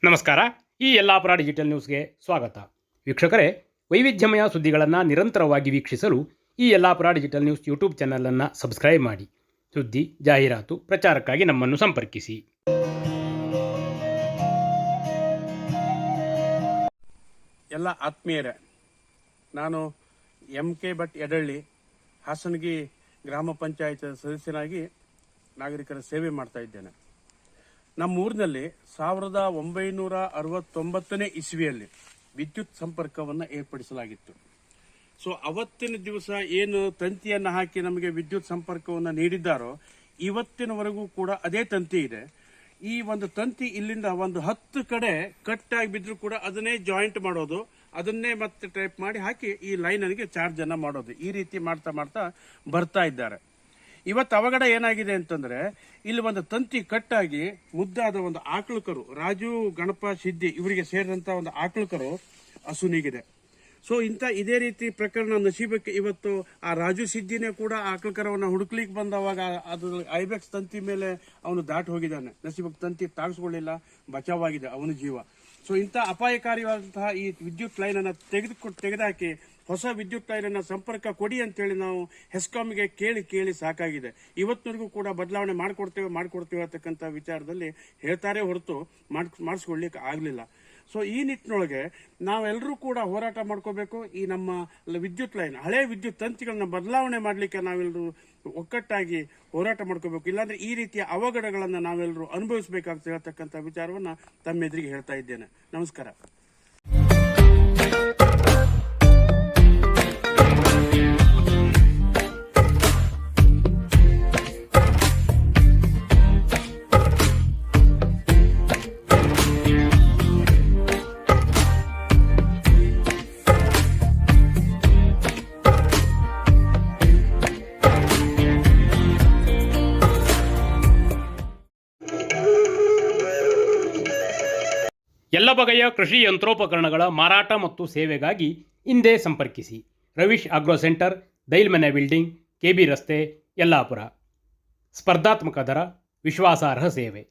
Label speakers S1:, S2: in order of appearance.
S1: ನಮಸ್ಕಾರ. ಈ ಯಲ್ಲಾಪುರ ಡಿಜಿಟಲ್ ನ್ಯೂಸ್ಗೆ ಸ್ವಾಗತ. ವೀಕ್ಷಕರೇ, ವೈವಿಧ್ಯಮಯ ಸುದ್ದಿಗಳನ್ನು ನಿರಂತರವಾಗಿ ವೀಕ್ಷಿಸಲು ಈ ಯಲ್ಲಾಪುರ ಡಿಜಿಟಲ್ ನ್ಯೂಸ್ ಯೂಟ್ಯೂಬ್ ಚಾನಲನ್ನು ಸಬ್ಸ್ಕ್ರೈಬ್ ಮಾಡಿ. ಸುದ್ದಿ, ಜಾಹೀರಾತು, ಪ್ರಚಾರಕ್ಕಾಗಿ ನಮ್ಮನ್ನು ಸಂಪರ್ಕಿಸಿ.
S2: ಎಲ್ಲ ಆತ್ಮೀಯರೇ, ನಾನು MK ಭಟ್ ಯಡಳ್ಳಿ, ಹಾಸನಗಿ ಗ್ರಾಮ ಪಂಚಾಯತ್ ಸದಸ್ಯನಾಗಿ ನಾಗರಿಕರ ಸೇವೆ ಮಾಡ್ತಾ ಇದ್ದೇನೆ. ನಮ್ಮ ಊರಿನಲ್ಲಿ 1969ನೇ ಇಸ್ವಿಯಲ್ಲಿ ವಿದ್ಯುತ್ ಸಂಪರ್ಕವನ್ನು ಏರ್ಪಡಿಸಲಾಗಿತ್ತು. ಸೊ ಅವತ್ತಿನ ದಿವಸ ಏನು ತಂತಿಯನ್ನು ಹಾಕಿ ನಮಗೆ ವಿದ್ಯುತ್ ಸಂಪರ್ಕವನ್ನು ನೀಡಿದ್ದಾರೋ ಇವತ್ತಿನವರೆಗೂ ಕೂಡ ಅದೇ ತಂತಿ ಇದೆ. ಈ ಒಂದು ತಂತಿ ಇಲ್ಲಿಂದ ಒಂದು 10 ಕಡೆ ಕಟ್ ಆಗಿ ಬಿದ್ದರೂ ಕೂಡ ಅದನ್ನೇ ಜಾಯಿಂಟ್ ಮಾಡೋದು, ಅದನ್ನೇ ಮತ್ತೆ ಟೈಪ್ ಮಾಡಿ ಹಾಕಿ ಈ ಲೈನಿಗೆ ಚಾರ್ಜ್ ಅನ್ನ ಮಾಡೋದು, ಈ ರೀತಿ ಮಾಡ್ತಾ ಮಾಡ್ತಾ ಬರ್ತಾ ಇದ್ದಾರೆ. ಇವತ್ತು ಅವಘಡ ಏನಾಗಿದೆ ಅಂತಂದ್ರೆ, ಇಲ್ಲಿ ಒಂದು ತಂತಿ ಕಟ್ಟಾಗಿ ಮುದ್ದಾದ ಒಂದು ಆಕಳುಕರು, ರಾಜು ಗಣಪ ಸಿದ್ದಿ ಇವರಿಗೆ ಸೇರಿದಂತ ಒಂದು ಆಕಳುಕರು ಅಸುನೀಗಿದೆ. ಸೊ ಇದೇ ರೀತಿ ಪ್ರಕರಣ ನಸೀಬಕ್ಕೆ ಇವತ್ತು ಆ ರಾಜು ಸಿದ್ದಿನೇ ಕೂಡ ಆಕಳುಕರವನ್ನ ಹುಡುಕ್ಲಿಕ್ಕೆ ಬಂದವಾಗ ಅದು ಐಬೆಕ್ಸ್ ತಂತಿ ಮೇಲೆ ಅವನು ದಾಟಿ ಹೋಗಿದ್ದಾನೆ. ನಸೀಬಕ್ಕೆ ತಂತಿ ತಾಗಿಸ್ಕೊಳ್ಳಿಲ್ಲ, ಬಚಾವಾಗಿದೆ ಅವನ ಜೀವ. ಸೊ ಇಂಥ ಅಪಾಯಕಾರಿಯಾದಂತಹ ಈ ವಿದ್ಯುತ್ ಲೈನ್ ಅನ್ನ ತೆಗೆದುಹಾಕಿ ಹೊಸ ವಿದ್ಯುತ್ ಲೈನ್ ಅನ್ನ ಸಂಪರ್ಕ ಕೊಡಿ ಅಂತೇಳಿ ನಾವು ಹೆಸ್ಕಾಂಗೆ ಕೇಳಿ ಸಾಕಾಗಿದೆ. ಇವತ್ತಿನವರೆಗೂ ಕೂಡ ಬದಲಾವಣೆ ಮಾಡ್ಕೊಡ್ತೇವೆ ಅಂತಕ್ಕಂಥ ವಿಚಾರದಲ್ಲಿ ಹೇಳ್ತಾರೆ ಹೊರತು ಮಾಡಿಸ್ಕೊಳ್ಲಿಕ್ಕೆ ಆಗ್ಲಿಲ್ಲ. ಸೊ ಈ ನಿಟ್ಟಿನೊಳಗೆ ನಾವೆಲ್ಲರೂ ಕೂಡ ಹೋರಾಟ ಮಾಡ್ಕೋಬೇಕು. ಈ ನಮ್ಮ ವಿದ್ಯುತ್ ಲೈನ್, ಹಳೆ ವಿದ್ಯುತ್ ತಂತಿಗಳನ್ನ ಬದಲಾವಣೆ ಮಾಡಲಿಕ್ಕೆ ನಾವೆಲ್ಲರೂ ಒಕ್ಕಟ್ಟಾಗಿ ಹೋರಾಟ ಮಾಡ್ಕೋಬೇಕು. ಇಲ್ಲಾಂದ್ರೆ ಈ ರೀತಿಯ ಅವಘಡಗಳನ್ನ ನಾವೆಲ್ಲರೂ ಅನುಭವಿಸಬೇಕಾಗ್ತದೆ ಹೇಳ್ತಕ್ಕಂಥ ವಿಚಾರವನ್ನ ತಮ್ಮೆದುರಿಗೆ ಹೇಳ್ತಾ ಇದ್ದೇನೆ. ನಮಸ್ಕಾರ.
S1: ಎಲ್ಲ ಬಗೆಯ ಕೃಷಿ ಯಂತ್ರೋಪಕರಣಗಳ ಮಾರಾಟ ಮತ್ತು ಸೇವೆಗಾಗಿ ಹಿಂದೆ ಸಂಪರ್ಕಿಸಿ. Ravish agro centre, Dailmane building, KB ರಸ್ತೆ, ಯಲ್ಲಾಪುರ. ಸ್ಪರ್ಧಾತ್ಮಕ ದರ, ವಿಶ್ವಾಸಾರ್ಹ ಸೇವೆ.